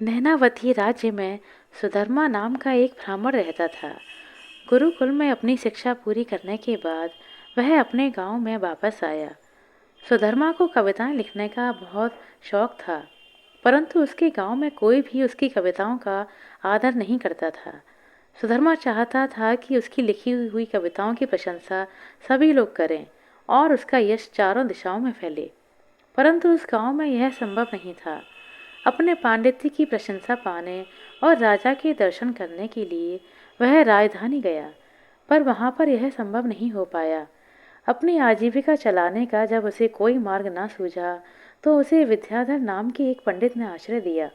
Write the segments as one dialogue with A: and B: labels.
A: नैनावती राज्य में सुधर्मा नाम का एक ब्राह्मण रहता था। गुरुकुल में अपनी शिक्षा पूरी करने के बाद वह अपने गांव में वापस आया। सुधर्मा को कविताएं लिखने का बहुत शौक था, परंतु उसके गांव में कोई भी उसकी कविताओं का आदर नहीं करता था। सुधर्मा चाहता था कि उसकी लिखी हुई कविताओं की प्रशंसा सभी लोग करें और उसका यश चारों दिशाओं में फैले, परंतु उस गांव में यह संभव नहीं था। अपने पांडित्य की प्रशंसा पाने और राजा के दर्शन करने के लिए वह राजधानी गया, पर वहां पर यह संभव नहीं हो पाया। अपनी आजीविका चलाने का जब उसे कोई मार्ग ना सूझा, तो उसे विद्याधर नाम के एक पंडित ने आश्रय दिया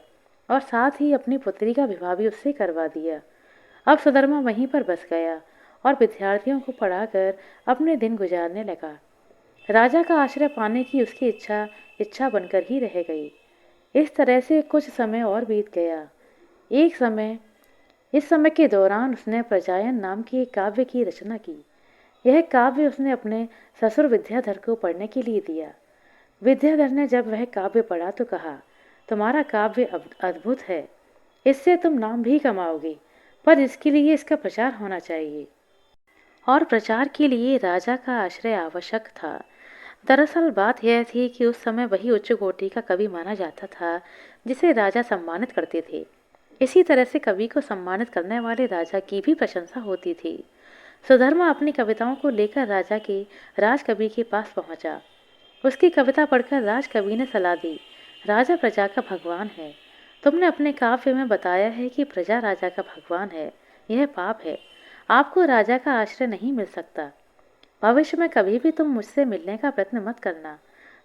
A: और साथ ही अपनी पुत्री का विवाह भी उससे करवा दिया। अब सुधर्मा वहीं पर बस गया और विद्यार्थियों को पढ़ाकर अपने दिन गुजारने लगा। राजा का आश्रय पाने की उसकी इच्छा इच्छा बनकर ही रह गई। इस तरह से कुछ समय और बीत गया। एक समय इस समय के दौरान उसने प्रजायन नाम की एक काव्य की रचना की। यह काव्य उसने अपने ससुर विद्याधर को पढ़ने के लिए दिया। विद्याधर ने जब वह काव्य पढ़ा तो कहा, तुम्हारा काव्य अद्भुत है, इससे तुम नाम भी कमाओगे, पर इसके लिए इसका प्रचार होना चाहिए। और प्रचार के लिए राजा का आश्रय आवश्यक था। दरअसल बात यह थी कि उस समय वही उच्च कोटि का कवि माना जाता था जिसे राजा सम्मानित करते थे। इसी तरह से कवि को सम्मानित करने वाले राजा की भी प्रशंसा होती थी। सुधर्मा अपनी कविताओं को लेकर राजा के राजकवि के पास पहुंचा। उसकी कविता पढ़कर राजकवि ने सलाह दी, राजा प्रजा का भगवान है। तुमने अपने काव्य में बताया है कि प्रजा राजा का भगवान है, यह पाप है। आपको राजा का आश्रय नहीं मिल सकता। भविष्य में कभी भी तुम मुझसे मिलने का प्रयत्न मत करना।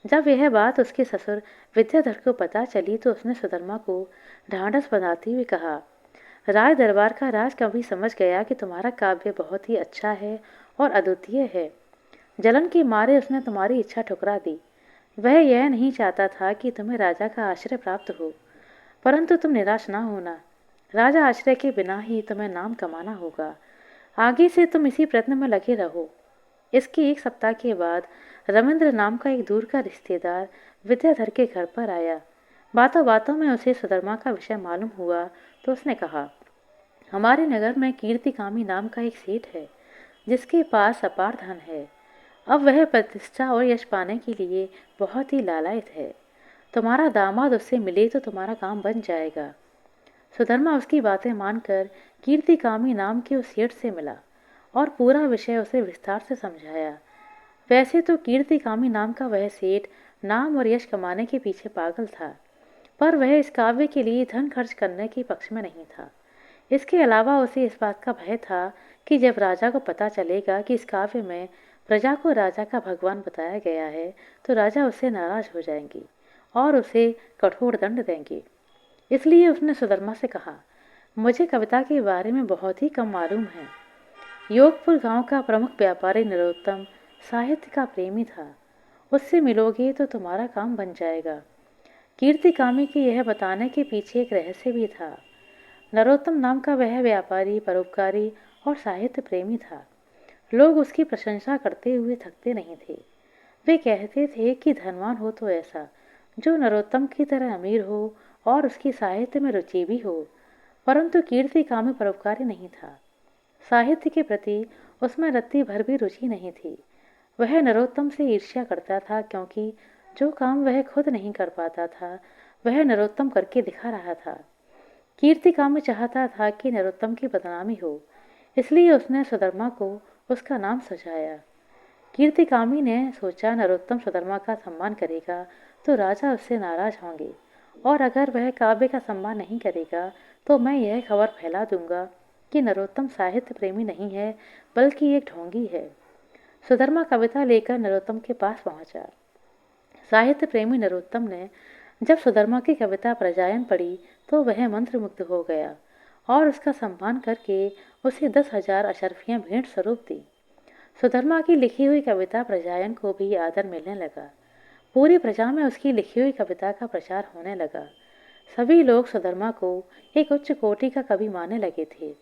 A: जब यह बात उसके ससुर विद्याधर को पता चली तो उसने सुधर्मा को ढांढस बंधाते हुए कहा, राज दरबार का राजकवि समझ गया कि तुम्हारा काव्य बहुत ही अच्छा है और अद्वितीय है। जलन के मारे उसने तुम्हारी इच्छा ठुकरा दी। वह यह नहीं चाहता था कि तुम्हें राजा का आश्रय प्राप्त हो, परंतु तुम निराश ना होना। राजा आश्रय के बिना ही तुम्हें नाम कमाना होगा। आगे से तुम इसी प्रयत्न में लगे रहो। इसके एक सप्ताह के बाद रविंद्र नाम का एक दूर का रिश्तेदार विद्याधर के घर पर आया। बातों बातों में उसे सुधर्मा का विषय मालूम हुआ तो उसने कहा, हमारे नगर में कीर्तिकामी नाम का एक सेठ है जिसके पास अपार धन है। अब वह प्रतिष्ठा और यश पाने के लिए बहुत ही लालायित है। तुम्हारा दामाद उससे मिले तो तुम्हारा काम बन जाएगा। सुधर्मा उसकी बातें मानकर कीर्तिकामी नाम के उस सेठ से मिला और पूरा विषय उसे विस्तार से समझाया। वैसे तो कीर्तिकामी नाम का वह सेठ नाम और यश कमाने के पीछे पागल था, पर वह इस काव्य के लिए धन खर्च करने के पक्ष में नहीं था। इसके अलावा उसे इस बात का भय था कि जब राजा को पता चलेगा कि इस काव्य में प्रजा को राजा का भगवान बताया गया है, तो राजा उससे नाराज हो जाएंगे और उसे कठोर दंड देंगे। इसलिए उसने सुधर्मा से कहा, मुझे कविता के बारे में बहुत ही कम मालूम है। योगपुर गांव का प्रमुख व्यापारी नरोत्तम साहित्य का प्रेमी था। उससे मिलोगे तो तुम्हारा काम बन जाएगा। कीर्तिकामी के यह बताने के पीछे एक रहस्य भी था। नरोत्तम नाम का वह व्यापारी परोपकारी और साहित्य प्रेमी था। लोग उसकी प्रशंसा करते हुए थकते नहीं थे। वे कहते थे कि धनवान हो तो ऐसा जो नरोत्तम की तरह अमीर हो और उसकी साहित्य में रुचि भी हो, परंतु कीर्तिकामी परोपकारी नहीं था। साहित्य के प्रति उसमें रत्ती भर भी रुचि नहीं थी। वह नरोत्तम से ईर्ष्या करता था क्योंकि जो काम वह खुद नहीं कर पाता था वह नरोत्तम करके दिखा रहा था। कीर्तिकामी चाहता था कि नरोत्तम की बदनामी हो, इसलिए उसने सुधर्मा को उसका नाम सुझाया। कीर्तिकामी ने सोचा नरोत्तम सुधर्मा का सम्मान करेगा तो राजा उससे नाराज होंगे, और अगर वह काव्य का सम्मान नहीं करेगा तो मैं यह खबर फैला दूंगा कि नरोत्तम साहित्य प्रेमी नहीं है बल्कि एक ढोंगी है। सुधर्मा कविता लेकर नरोत्तम के पास पहुंचा। साहित्य प्रेमी नरोत्तम ने जब सुधर्मा की कविता प्रजायन पढ़ी तो वह मंत्रमुग्ध हो गया और उसका सम्मान करके उसे 10,000 अशर्फियां भेंट स्वरूप दी। सुधर्मा की लिखी हुई कविता प्रजायन को भी आदर मिलने लगा। पूरी प्रजा में उसकी लिखी हुई कविता का प्रचार होने लगा। सभी लोग सुधर्मा को एक उच्च कोटि का कवि मानने लगे थे।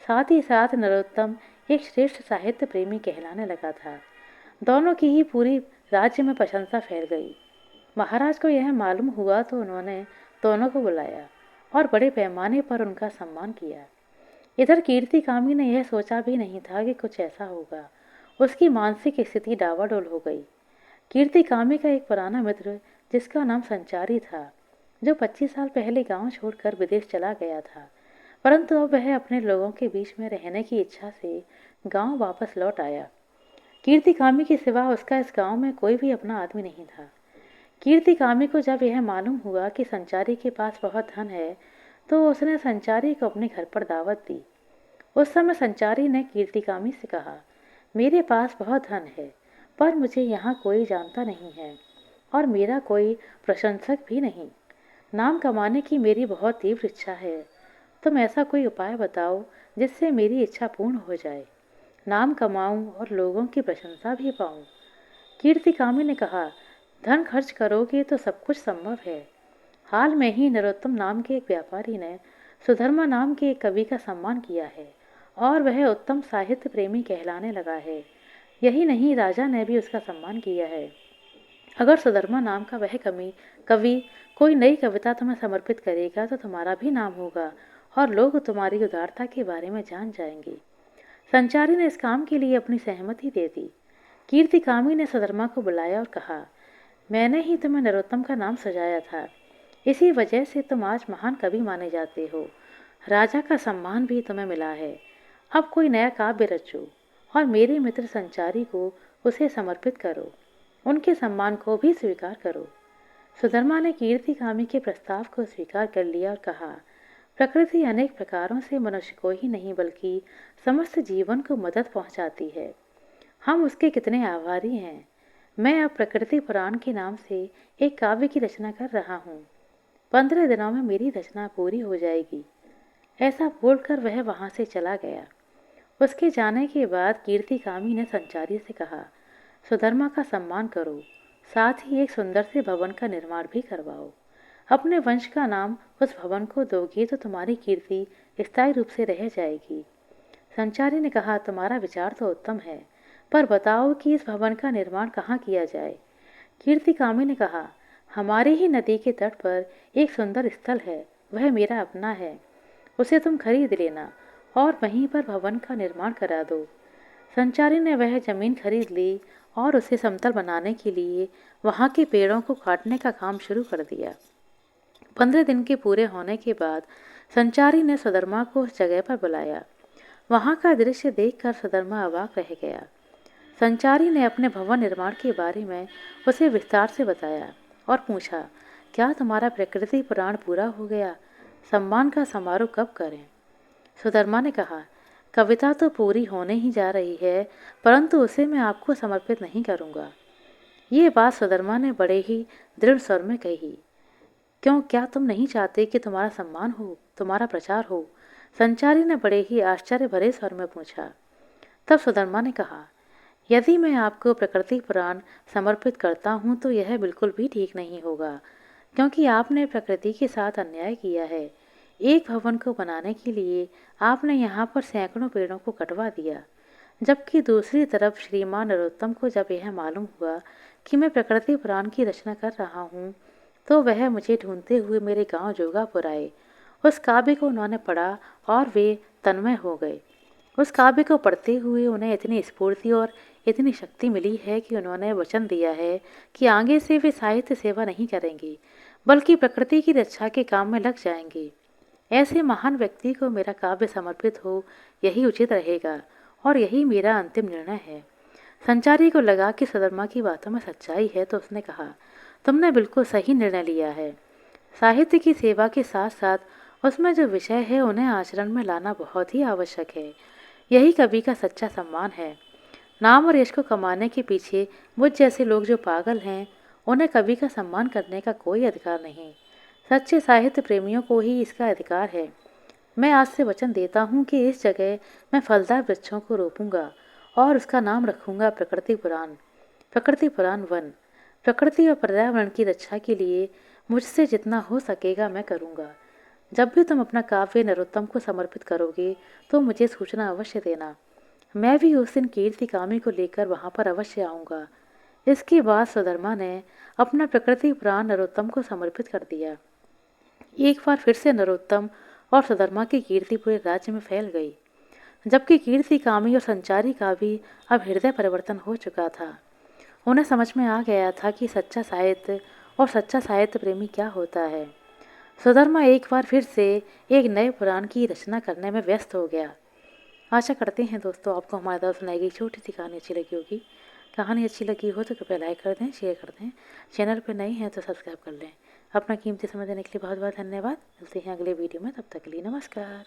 A: साथ ही साथ नरोत्तम एक श्रेष्ठ साहित्य प्रेमी कहलाने लगा था। दोनों की ही पूरी राज्य में प्रशंसा फैल गई। महाराज को यह मालूम हुआ तो उन्होंने दोनों को बुलाया और बड़े पैमाने पर उनका सम्मान किया। इधर कीर्तिकामी ने यह सोचा भी नहीं था कि कुछ ऐसा होगा। उसकी मानसिक स्थिति डावाडोल हो गई। कीर्तिकामी का एक पुराना मित्र, जिसका नाम संचारी था, जो 25 साल पहले गांव छोड़कर विदेश चला गया था, परंतु अब वह अपने लोगों के बीच में रहने की इच्छा से गांव वापस लौट आया। कीर्तिकामी के सिवा उसका इस गांव में कोई भी अपना आदमी नहीं था। कीर्तिकामी को जब यह मालूम हुआ कि संचारी के पास बहुत धन है, तो उसने संचारी को अपने घर पर दावत दी। उस समय संचारी ने कीर्तिकामी से कहा, मेरे पास बहुत धन है, पर मुझे यहाँ कोई जानता नहीं है और मेरा कोई प्रशंसक भी नहीं। नाम कमाने की मेरी बहुत तीव्र इच्छा है। तुम ऐसा कोई उपाय बताओ जिससे मेरी इच्छा पूर्ण हो जाए, नाम कमाऊं और लोगों की प्रशंसा भी पाऊं। कीर्तिकामी ने कहा, धन खर्च करोगे तो सब कुछ संभव है। हाल में ही नरोत्तम नाम के एक व्यापारी ने सुधर्मा नाम के एक कवि का सम्मान किया है और वह उत्तम साहित्य प्रेमी कहलाने लगा है। यही नहीं, राजा ने भी उसका सम्मान किया है। अगर सुधर्मा नाम का वह कवि कोई नई कविता तुम्हें समर्पित करेगा तो तुम्हारा भी नाम होगा और लोग तुम्हारी उदारता के बारे में जान जाएंगे। संचारी ने इस काम के लिए अपनी सहमति दे दी। कीर्तिकामी ने सुधर्मा को बुलाया और कहा, मैंने ही तुम्हें नरोत्तम का नाम सजाया था, इसी वजह से तुम आज महान कवि माने जाते हो। राजा का सम्मान भी तुम्हें मिला है। अब कोई नया काव्य रचो और मेरे मित्र संचारी को उसे समर्पित करो। उनके सम्मान को भी स्वीकार करो। सुधर्मा ने कीर्तिकामी के प्रस्ताव को स्वीकार कर लिया और कहा, प्रकृति अनेक प्रकारों से मनुष्य को ही नहीं बल्कि समस्त जीवन को मदद पहुंचाती है। हम उसके कितने आभारी हैं। मैं अब प्रकृति पुराण के नाम से एक काव्य की रचना कर रहा हूँ। 15 दिनों में मेरी रचना पूरी हो जाएगी। ऐसा बोलकर वह वहां से चला गया। उसके जाने के बाद कीर्तिकामी ने संचारी से कहा, सुधर्मा का सम्मान करो, साथ ही एक सुंदर से भवन का निर्माण भी करवाओ। अपने वंश का नाम उस भवन को दोगे तो तुम्हारी कीर्ति स्थायी रूप से रह जाएगी। संचारी ने कहा, तुम्हारा विचार तो उत्तम है, पर बताओ कि इस भवन का निर्माण कहाँ किया जाए। कीर्तिकामी ने कहा, हमारी ही नदी के तट पर एक सुंदर स्थल है, वह मेरा अपना है। उसे तुम खरीद लेना और वहीं पर भवन का निर्माण करा दो। संचारी ने वह जमीन खरीद ली और उसे समतल बनाने के लिए वहां के पेड़ों को काटने का काम शुरू कर दिया। 15 दिन के पूरे होने के बाद संचारी ने सुधर्मा को उस जगह पर बुलाया। वहां का दृश्य देखकर सुधर्मा अवाक रह गया। संचारी ने अपने भवन निर्माण के बारे में उसे विस्तार से बताया और पूछा, क्या तुम्हारा प्रकृति पुराण पूरा हो गया? सम्मान का समारोह कब करें? सुधर्मा ने कहा, कविता तो पूरी होने ही जा रही है, परंतु उसे मैं आपको समर्पित नहीं करूंगा। ये बात सुधर्मा ने बड़े ही दृढ़ स्वर में कही। क्यों, क्या तुम नहीं चाहते कि तुम्हारा सम्मान हो, तुम्हारा प्रचार हो? संचारी ने बड़े ही आश्चर्य भरे स्वर में पूछा। तब सुधर्मा ने कहा, यदि मैं आपको प्रकृति पुराण समर्पित करता हूँ तो यह बिल्कुल भी ठीक नहीं होगा, क्योंकि आपने प्रकृति के साथ अन्याय किया है। एक भवन को बनाने के लिए आपने यहाँ पर सैकड़ों पेड़ों को कटवा दिया, जबकि दूसरी तरफ श्रीमान नरोत्तम को जब यह मालूम हुआ कि मैं प्रकृति पुराण की रचना कर रहा हूँ, तो वह मुझे ढूंढते हुए मेरे गांव जोगापुर आए। उस काव्य को उन्होंने पढ़ा और वे तन्मय हो गए। उस काव्य को पढ़ते हुए उन्हें इतनी स्फूर्ति और इतनी शक्ति मिली है कि उन्होंने वचन दिया है कि आगे से वे साहित्य सेवा नहीं करेंगे, बल्कि प्रकृति की रक्षा के काम में लग जाएंगे। ऐसे महान व्यक्ति को मेरा काव्य समर्पित हो, यही उचित रहेगा और यही मेरा अंतिम निर्णय है। संचारी को लगा कि सुधर्मा की बातों में सच्चाई है, तो उसने कहा, तुमने बिल्कुल सही निर्णय लिया है। साहित्य की सेवा के साथ साथ उसमें जो विषय है उन्हें आचरण में लाना बहुत ही आवश्यक है। यही कवि का सच्चा सम्मान है। नाम और यश को कमाने के पीछे मुझ जैसे लोग जो पागल हैं, उन्हें कवि का सम्मान करने का कोई अधिकार नहीं। सच्चे साहित्य प्रेमियों को ही इसका अधिकार है। मैं आज से वचन देता हूँ कि इस जगह मैं फलदार वृक्षों को रोपूंगा और उसका नाम रखूंगा प्रकृति पुराण। प्रकृति पुराण वन। प्रकृति और पर्यावरण की रक्षा के लिए मुझसे जितना हो सकेगा मैं करूँगा। जब भी तुम अपना काव्य नरोत्तम को समर्पित करोगे तो मुझे सूचना अवश्य देना। मैं भी उस दिन कीर्तिकामी को लेकर वहां पर अवश्य आऊँगा। इसके बाद सुधर्मा ने अपना प्रकृति पुराण नरोत्तम को समर्पित कर दिया। एक बार फिर से नरोत्तम और सुधर्मा की कीर्ति पूरे राज्य में फैल गई, जबकि कीर्ति कामी और संचारी का भी अब हृदय परिवर्तन हो चुका था। उन्हें समझ में आ गया था कि सच्चा साहित्य और सच्चा साहित्य प्रेमी क्या होता है। सुधर्मा एक बार फिर से एक नए पुराण की रचना करने में व्यस्त हो गया। आशा करते हैं दोस्तों आपको हमारे द्वारा सुनाई गई छोटी सी कहानी अच्छी लगी होगी। कहानी अच्छी लगी हो तो कृपया लाइक कर दें, शेयर कर दें। चैनल पर नए हैं तो सब्सक्राइब कर लें। अपना कीमती समय देने के लिए बहुत बहुत धन्यवाद। मिलते हैं अगले वीडियो में, तब तक के लिए नमस्कार।